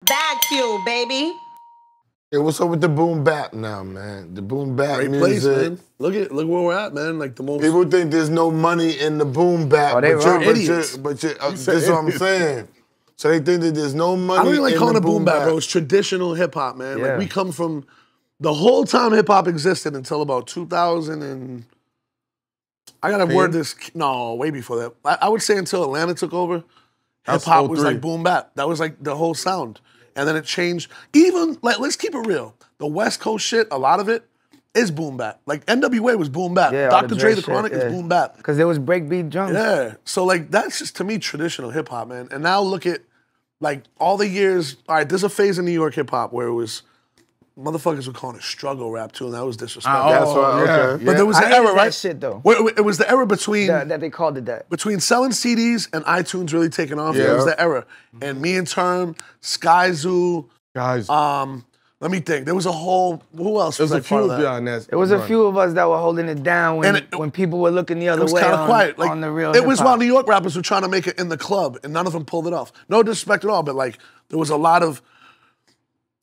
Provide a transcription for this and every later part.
Bagfuel, baby. Yeah, what's up with the Boom Bap now, man? The Boom Bap Great music. place, man. Look where we're at, man. Like the most. People think there's no money in the Boom Bap, Oh, they wrong. Idiots. this is what I'm saying. So they think that there's no money. I don't even like in calling the it boom bap, bro. It's traditional hip hop, man. Yeah. Like we come from the whole time hip hop existed until about 2000 and I gotta word this. No, way before that. I would say until Atlanta took over, hip hop was like boom bap. That was like the whole sound, and then it changed. Even like let's keep it real. The West Coast shit, a lot of it is boom bap. Like NWA was boom bap. Yeah, Dr. Dre, the shit, Chronic is yeah. boom bap. Because there was breakbeat drums. Yeah. So like that's just to me traditional hip hop, man. And now look at like all the years. All right, there's a phase in New York hip hop where it was motherfuckers were calling it struggle rap too, and that was disrespectful. That's right. Okay. But there was I an hated era, that right? shit though. It was the era between That they called it that. between selling CDs and iTunes really taking off. Yeah. That was the era. And me and Term, Sky Zoo, Guys, let me think. There was a whole. Who else was there's a like part few of of that? y'all in that. It was a few of us that were holding it down when people were looking the It other was way kind of quiet. Like on the real it was hip-hop. while New York rappers were trying to make it in the club, and none of them pulled it off. No disrespect at all, but like there was a lot of.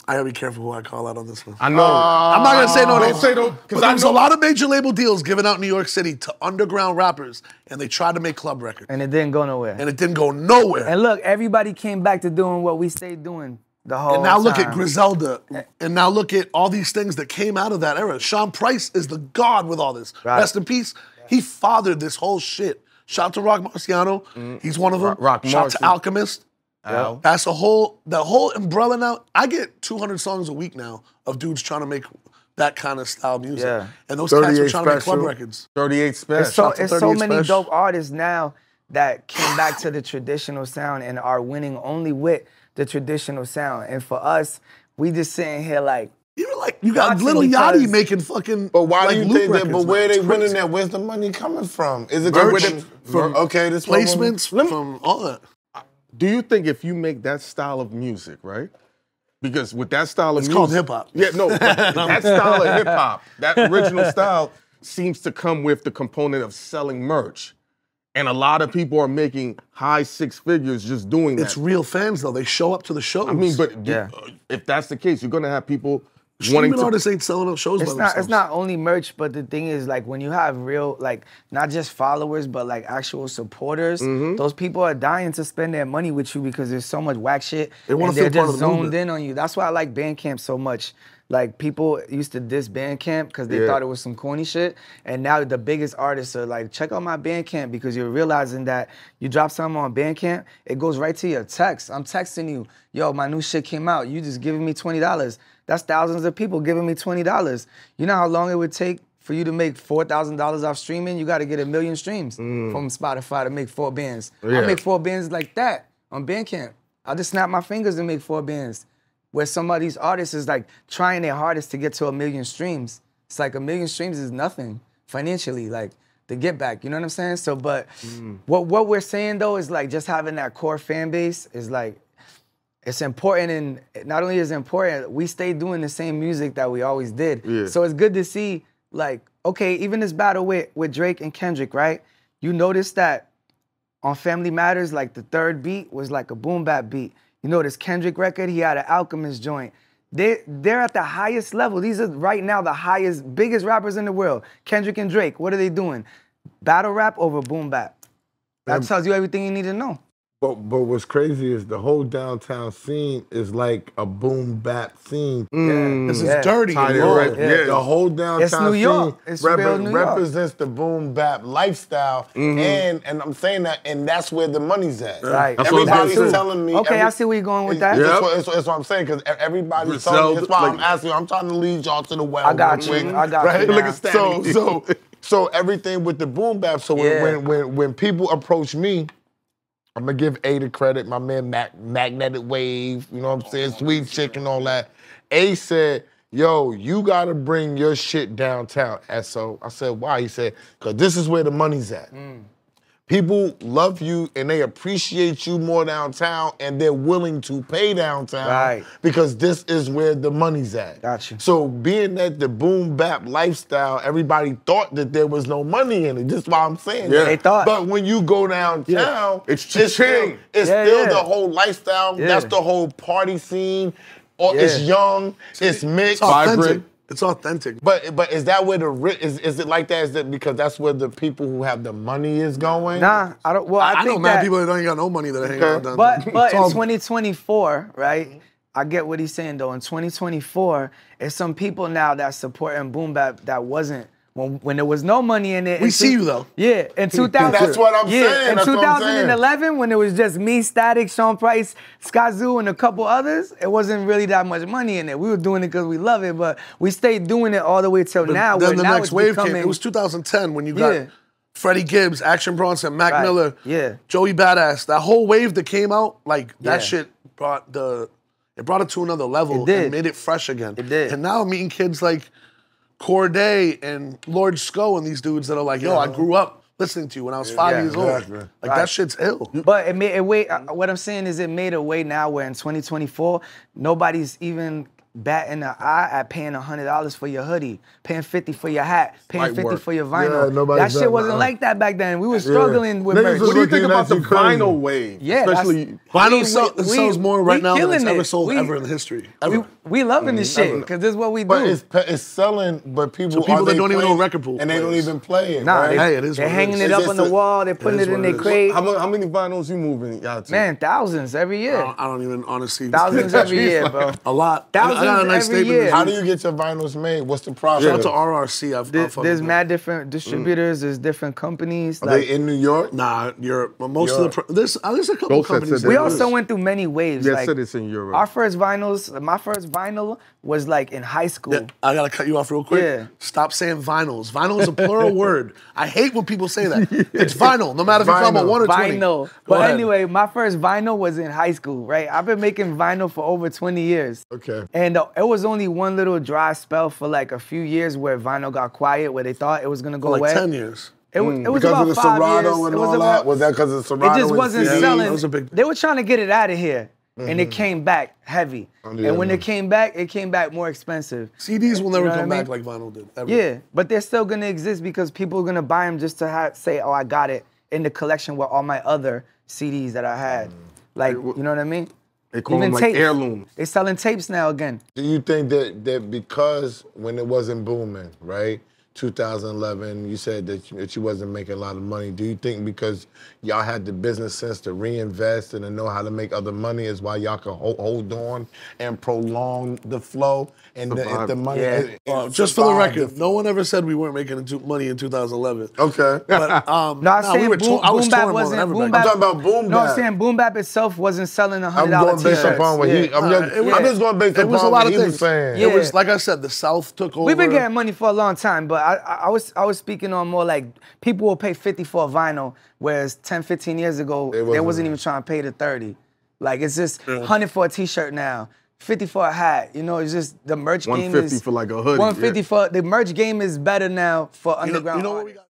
I gotta be careful who I call out on this one. I know. I'm not gonna say no names. Don't say no, But because there I was know a lot of major label deals given out in New York City to underground rappers, and they tried to make club records, And it didn't go nowhere. and it didn't go nowhere. And look, everybody came back to doing what we stayed doing the whole And now look time. at Griselda, and now look at all these things that came out of that era. Sean Price is the god with all this. Right. Rest in peace. He fathered this whole shit. Shout out to Rock Marciano. He's one of them. Rock Shout out to Marci. Alchemist. Al. That's the whole umbrella now. I get 200 songs a week now of dudes trying to make that kind of style music. Yeah. And those cats are 38 trying to make club Special. records. 38 special. So, Shout out to it's so 38 many Special. dope artists now that came back to the traditional sound and are winning only with the traditional sound. And for us, we just sitting here like, Even like you got Watching Little because- Yachty making fucking. But why like, do you loop think that? records But now. where they It's winning crazy. that? Where's the money coming from? Is it Merch, coming from okay? This one- Placements from all that. Do you think if you make that style of music, right? Because with that style of It's music. called hip hop. Yeah, no, but that style of hip hop, that original style seems to come with the component of selling merch. And a lot of people are making high six figures just doing that. It's real fans though. They show up to the shows. I mean, but Yeah. if that's the case, you're gonna have people streaming wanting to. artists ain't selling out shows by it's themselves. not only merch, but the thing is like when you have real, like not just followers, but like actual supporters, those people are dying to spend their money with you because there's so much whack shit. They wanna and they're feel part just of the zoned movement. in on you. That's why I like Bandcamp so much. Like people used to diss Bandcamp because they thought it was some corny shit. And now the biggest artists are like, check out my Bandcamp because you're realizing that you drop something on Bandcamp, it goes right to your text. I'm texting you, yo, my new shit came out. You just giving me $20. That's thousands of people giving me $20. You know how long it would take for you to make $4,000 off streaming? You got to get 1 million streams from Spotify to make 4 bands. I make 4 bands like that on Bandcamp. I'll just snap my fingers and make 4 bands. Where some of these artists is like trying their hardest to get to 1 million streams. It's like 1 million streams is nothing financially, like to get back, you know what I'm saying? So, but what we're saying though is like just having that core fan base is like, it's important, and not only is it important, we stay doing the same music that we always did. Yeah. So it's good to see, like, okay, even this battle with Drake and Kendrick, right? You notice that on Family Matters, like the third beat was like a boom bap beat. You know this Kendrick record, he had an Alchemist joint. They're at the highest level. These are right now the highest, biggest rappers in the world. Kendrick and Drake, what are they doing? Battle rap over boom bap. That tells you everything you need to know. But what's crazy is the whole downtown scene is like a boom bap scene. This is dirty. Tied and in raw. right- Yeah, the whole downtown It's New York. scene It's real New York. represents the boom bap lifestyle, and I'm saying that, and that's where the money's at. Right. That's what I was Everybody's gonna say. telling me. Okay, I see where you're going with that. That's what I'm saying, because everybody's telling me. That's why I'm asking. I'm trying to lead y'all to the well. I got you. real quick, I got right? you Look now. at Statik. So everything with the boom bap. So when people approach me, I'm gonna give A the credit, my man Magnetic Wave, you know what I'm saying, Sweet Chick and all that. A said, yo, you gotta bring your shit downtown, SO. I said, why? He said, because this is where the money's at. people love you and they appreciate you more downtown, and they're willing to pay downtown because this is where the money's at. Gotcha. So being that the boom bap lifestyle, everybody thought that there was no money in it. This is why I'm saying that. They thought. But when you go downtown, it's still the whole lifestyle. That's the whole party scene. Or it's young, it's mixed, vibrant. It's authentic. But is that where is it like that? Is that because that's where the people who have the money is going? Nah, I don't. Well, I think know mad people that don't got no money that are hanging out down there. But in 2024, right? I get what he's saying though. In 2024, there's some people now that supporting Boom Bap that wasn't when there was no money in it. We see you though. Yeah, in 2000. That's what I'm saying. In 2011, when it was just me, Statik, Sean Price, Skazoo, and a couple others, it wasn't really that much money in it. We were doing it because we love it, but we stayed doing it all the way till now. Then the next wave came. It was 2010 when you got Freddie Gibbs, Action Bronson, Mac Miller, Joey Badass. That whole wave that came out, like that shit brought it to another level and made it fresh again. It did. And now I'm meeting kids like Corday and Lord Sco and these dudes that are like, yo, I grew up listening to you when I was 5 years old. Like that shit's ill. But it made a way. What I'm saying is, it made a way now where in 2024, nobody's even batting an eye at paying $100 for your hoodie, paying $50 for your hat, paying $50 for your vinyl. That shit wasn't like that back then. We were struggling with merch. What do you think about the vinyl wave? Yeah, especially vinyl sells more right now than it's ever sold ever in history. We loving this shit because this is what we do. But it's selling, but people that don't even know record pool and they don't even play it. Nah, right? they're hanging it up on the wall. They're putting it in their crate. How many vinyls you moving? Man, thousands every year. I don't even honestly. Thousands every year, bro. A lot. Thousands every year. How do you get your vinyls made? What's the process? Shout out to RRC. There's mad different distributors. There's different companies. Are they in New York? Nah, Europe. But most of the there's a couple companies. We also went through many waves. They said it's in Europe. Our first vinyls. My first vinyl was like in high school. Yeah, I gotta cut you off real quick. Yeah. Stop saying vinyls. Vinyl is a plural word. I hate when people say that. It's vinyl, no matter if you're talking about 1 or 20. Vinyl. But anyway, my first vinyl was in high school, right? I've been making vinyl for over 20 years. Okay. And it was only one little dry spell for like a few years where vinyl got quiet, where they thought it was gonna go away. Like 10 years. It was because about of the 5 years. Serato and all that? Was that because of Serato? It just wasn't selling. That was a big... They were trying to get it out of here. And it came back heavy. And when it came back more expensive. CDs will never come back like vinyl did. Ever. Yeah, but they're still gonna exist because people are gonna buy them just to say, oh, I got it in the collection with all my other CDs that I had. Like, you know what I mean? They call them like heirlooms. They're selling tapes now again. Do you think that because when it wasn't booming, right? 2011, you said that you wasn't making a lot of money. Do you think because y'all had the business sense to reinvest and to know how to make other money is why y'all can hold on and prolong the flow? And if the money... just for the record, no one ever said we weren't making money in 2011. Okay. But, no, I'm saying Boom Bap wasn't... I'm talking about Boom Bap. No, I'm saying Boom Bap itself wasn't selling $100 I'm going based upon what I'm just going based upon what he was saying. It was, like I said, the South took over. We've been getting money for a long time, but I was speaking on more like people will pay 50 for a vinyl, whereas 10, 15 years ago, they wasn't even trying to pay the 30. Like, it's just 100 for a t-shirt now, 50 for a hat. You know, it's just the merch game is... 150 for like a hoodie. 150 for... The merch game is better now for underground. You know what we got?